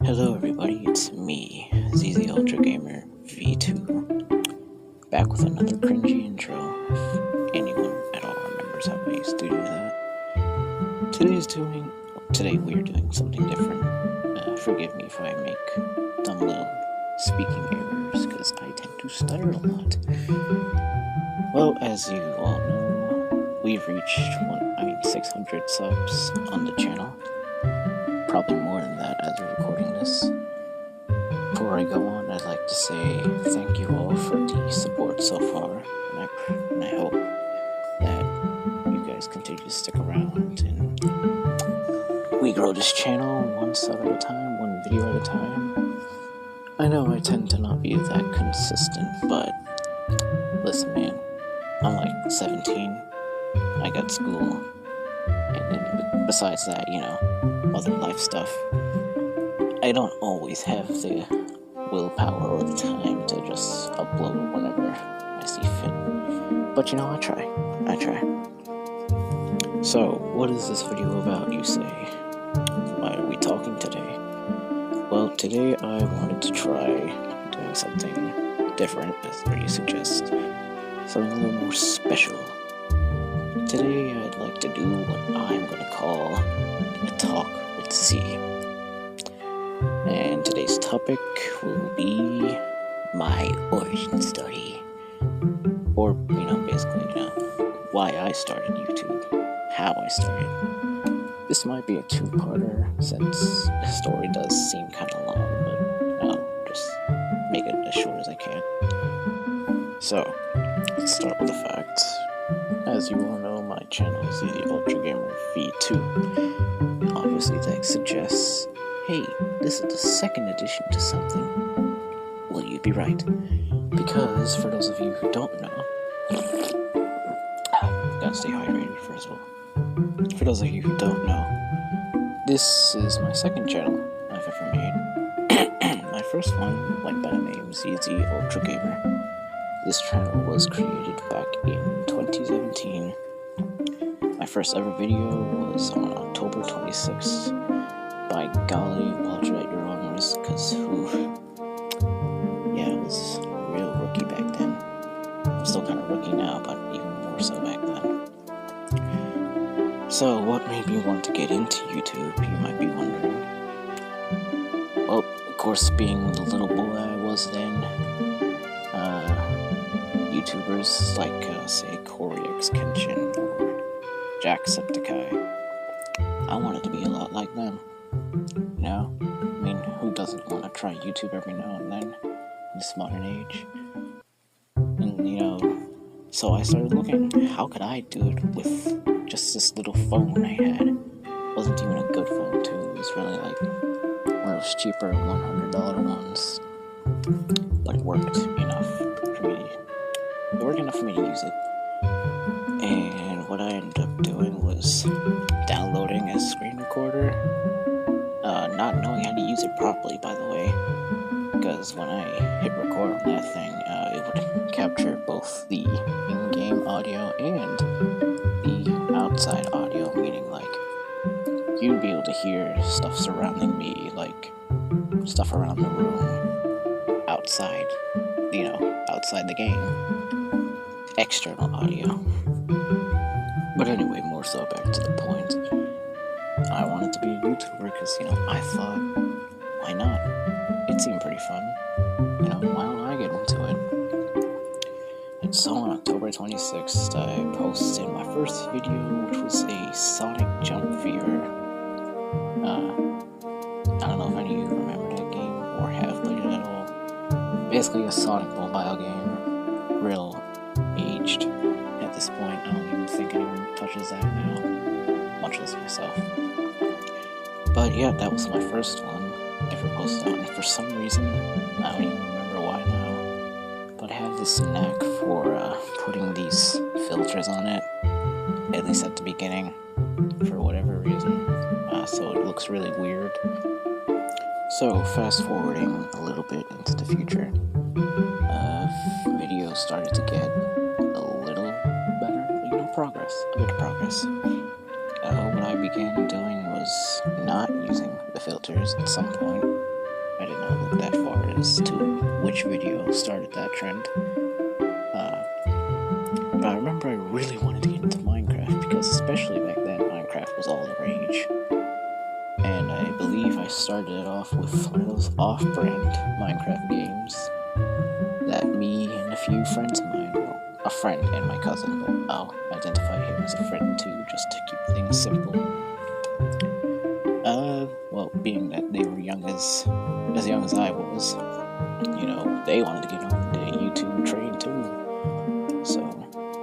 Hello everybody, it's me, ZZ Ultra Gamer V2, back with another cringy intro, if anyone at all remembers how I used to do that. Today we are doing something different. Forgive me if I make dumb little speaking errors, because I tend to stutter a lot. Well, as you all know, we've reached 600 subs on the channel. Probably more than that as we're recording this. Before I go on, I'd like to say thank you all for the support so far, and I hope that you guys continue to stick around and we grow this channel one sub at a time, one video at a time. I know I tend to not be that consistent, but listen man, I'm like 17, I got school, and then besides that, other life stuff. I don't always have the willpower or the time to just upload whenever I see fit. But I try. So, what is this video about, you say? Why are we talking today? Well, today I wanted to try doing something different, as you suggest. Something a little more special. Today I'd like to do what I'm going to call a talk with Z. And today's topic will be my origin story. Or, basically, why I started YouTube, how I started. This might be a two-parter, since the story does seem kind of long, but I'll just make it as short as I can. So, let's start with the facts. As you all know, my channel is the Ultra Gamer V2. Obviously, that suggests, hey, this is the second edition to something. Well, you'd be right. Because, for those of you who don't know, gotta stay hydrated first of all. For those of you who don't know, this is my second channel I've ever made. My first one went by the name ZZ Ultra Gamer. This channel was created back in 2017. My first ever video was on October 26th. By golly, watch it at your own risk, because I was a real rookie back then. I'm still kind of rookie now, but even more so back then. So, what made me want to get into YouTube, you might be wondering. Well, of course, being the little boy I was then, YouTubers like, say, Corey X Kenshin or Jacksepticeye, I wanted to be a lot like them. Who doesn't want to try YouTube every now and then in this modern age? And, so I started looking, how could I do it with just this little phone I had? It wasn't even a good phone, too. It was really like one of those cheaper $100 ones. But it worked enough for me. It worked enough for me to use it. And what I ended up doing was downloading a screen recorder. Not knowing how to use it properly, by the way, because when I hit record on that thing, it would capture both the in-game audio and the outside audio, meaning you'd be able to hear stuff surrounding me, like stuff around the room, outside the game, external audio. But anyway, more so back to the point. I wanted to be a YouTuber because, I thought, why not? It seemed pretty fun. Why don't I get into it? And so on October 26th, I posted my first video, which was a Sonic Jump Fever. I don't know if any of you remember that game or have played it at all. Basically a Sonic mobile game. Real aged at this point. I don't even think anyone touches that now. Much less myself. But yeah, that was my first one ever posted on. And for some reason, I don't even remember why now, but I have this knack for putting these filters on it, at least at the beginning, for whatever reason. So it looks really weird. So fast forwarding a little bit into the future, videos started to get a little better, a bit of progress. What I began doing was not using the filters at some point, I did not look that far as to which video started that trend. But I remember I really wanted to get into Minecraft because, especially back then, Minecraft was all the rage. And I believe I started it off with one of those off-brand Minecraft games that me and a few friends of mine, well, a friend and my cousin, but I'll identify him as a friend too, just to keep things simple. Well, being that they were young as young as I was, you know, they wanted to get on the YouTube train too. So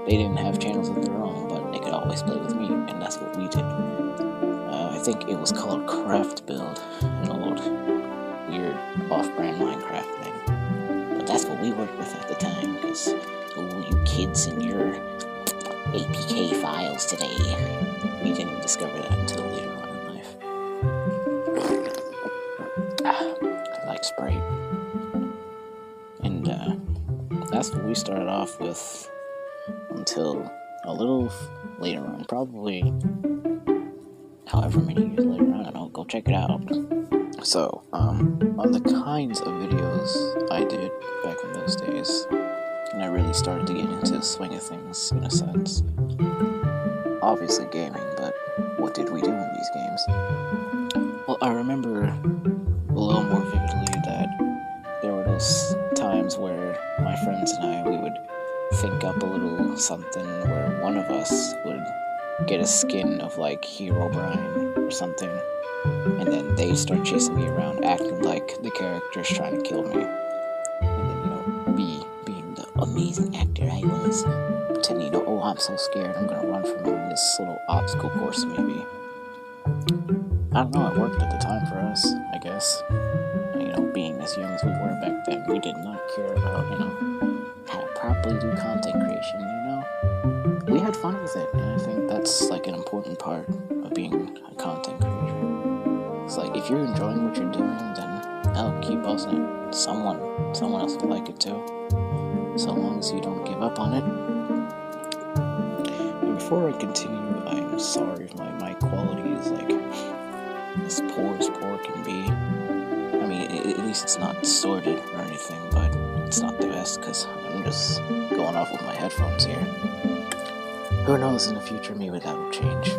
they didn't have channels of their own, but they could always play with me, and that's what we did. I think it was called Craft Build, an old, weird, off-brand Minecraft thing. But that's what we worked with at the time, because, oh, you kids and your APK files today, we didn't discover that until later on in life. I like Sprite. And, that's what we started off with until a little later on, probably however many years later, I don't know, go check it out. So, on the kinds of videos I did back in those days, and I really started to get into the swing of things, in a sense. Obviously gaming, but what did we do in these games? Well, I remember a little more vividly that there were those times where my friends and I, we would think up a little something where one of us would get a skin of like Herobrine or something, and then they start chasing me around acting like the character's trying to kill me, and then, you know, me being the amazing actor I was, pretending, you know, oh, I'm so scared, I'm gonna run from him in this little obstacle course maybe. I don't know, it worked at the time for us, I guess. You know, being as young as we were back then, we did not care about, you know, how to properly do content creation, you know? We had fun with it, and I think that's like an important part of being a content creator. It's like, if you're enjoying what you're doing, then hell, keep posting it. Someone else will like it too. So long as you don't give up on it. And before I continue, I'm sorry if my mic quality is like as poor can be. I mean, at least it's not distorted or anything, but it's not the best because I'm just going off with my headphones here. Who knows, in the future, maybe that will change.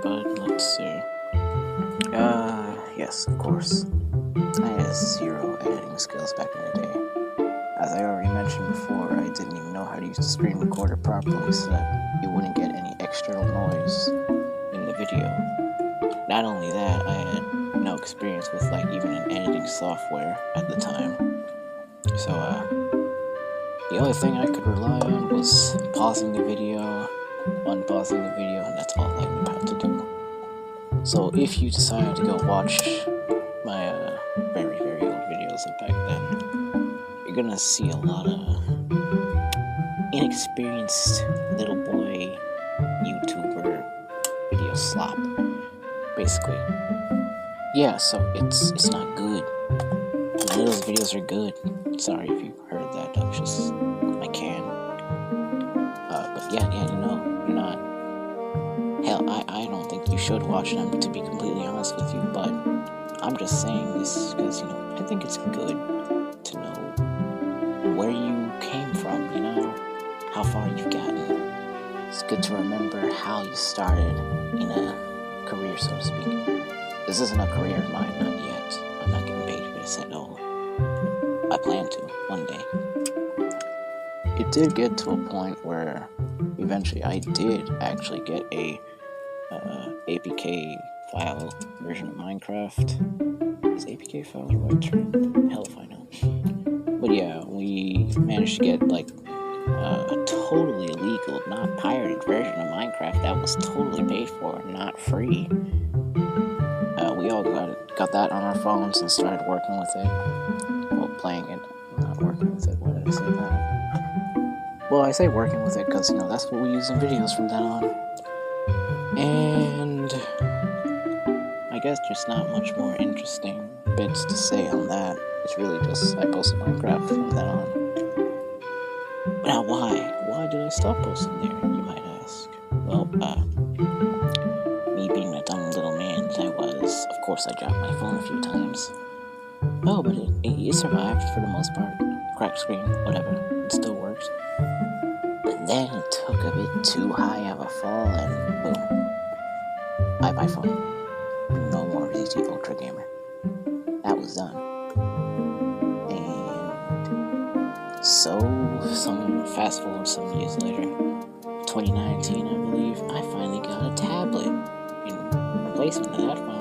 But let's see. Yes, of course. I had zero editing skills back in the day. As I already mentioned before, I didn't even know how to use the screen recorder properly so that you wouldn't get any external noise in the video. Not only that, I had no experience with like even an editing software at the time. So, the only thing I could rely on was pausing the video, unpausing the video, and that's all I knew how to do. So if you decided to go watch my very, very old videos of back then, you're gonna see a lot of inexperienced little boy YouTuber video slop, basically. Yeah, so it's not good. None of those videos are good. Sorry if you heard that. I was just, I can. But yeah, you know, you're not. Hell, I don't think you should watch them, to be completely honest with you. But I'm just saying this because, you know, I think it's good to know where you came from. You know, how far you've gotten. It's good to remember how you started in a career, so to speak. This isn't a career of mine, not yet. I'm not getting paid for this at all. I plan to, one day. It did get to a point where eventually I did actually get a APK file version of Minecraft. Is APK file the right term? Hell if I know. But yeah, we managed to get like a totally illegal, not pirated version of Minecraft that was totally paid for, not free. We all got that on our phones and started working with it. Well, playing it, not working with it. Why did I say that? Well, I say working with it because, you know, that's what we use in videos from then on. And I guess just not much more interesting bits to say on that. It's really just I posted Minecraft from then on. Now, why? Why did I stop posting there, you might ask? Well, me being the dumb little man that I was, of course, I dropped my phone a few times. Oh, but it survived for the most part. Cracked screen, whatever, it still works. But then it took a bit too high of a fall, and boom. Bye-bye phone. No more VT Ultra Gamer. That was done. And so, fast forward some years later, 2019, I believe, I finally got a tablet in replacement of that phone.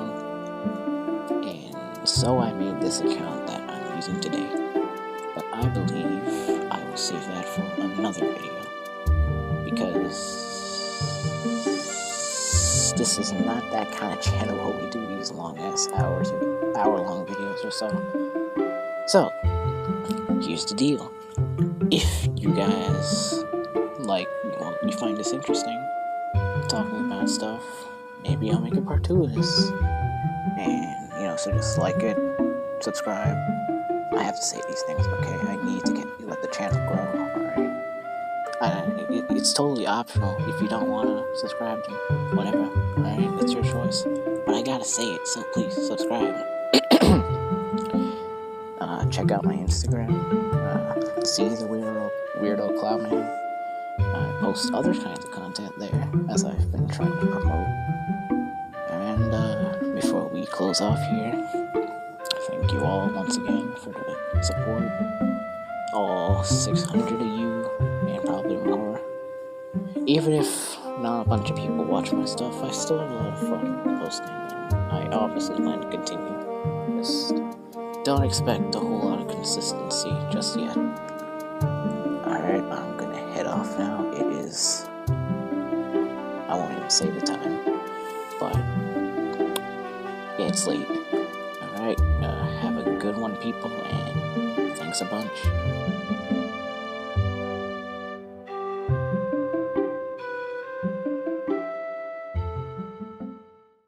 And so I made this account that I'm using today. But I believe I will save that for another video, because this is not that kind of channel where we do these long-ass hour-long videos or so. So, here's the deal. If you guys you find this interesting, talking about stuff, maybe I'll make a part 2 of this. And, so just like it, subscribe. I have to say these things, okay? I need to let the channel grow, alright? It's totally optional if you don't want to subscribe to whatever, alright? It's your choice. But I gotta say it, so please subscribe. Check out my Instagram. See the Weirdo Cloudman. I post other kinds of content there, as I've been trying to promote. And before we close off here, thank you all once again for the support. All 600 of you, and probably more. Even if not a bunch of people watch my stuff, I still have a lot of fun posting, and I obviously plan to continue. Just don't expect a whole lot of consistency just yet. Alright, I'm gonna head off now. It is... I won't even say the time, but... yeah, it's late. Alright, have a good one, people, and thanks a bunch.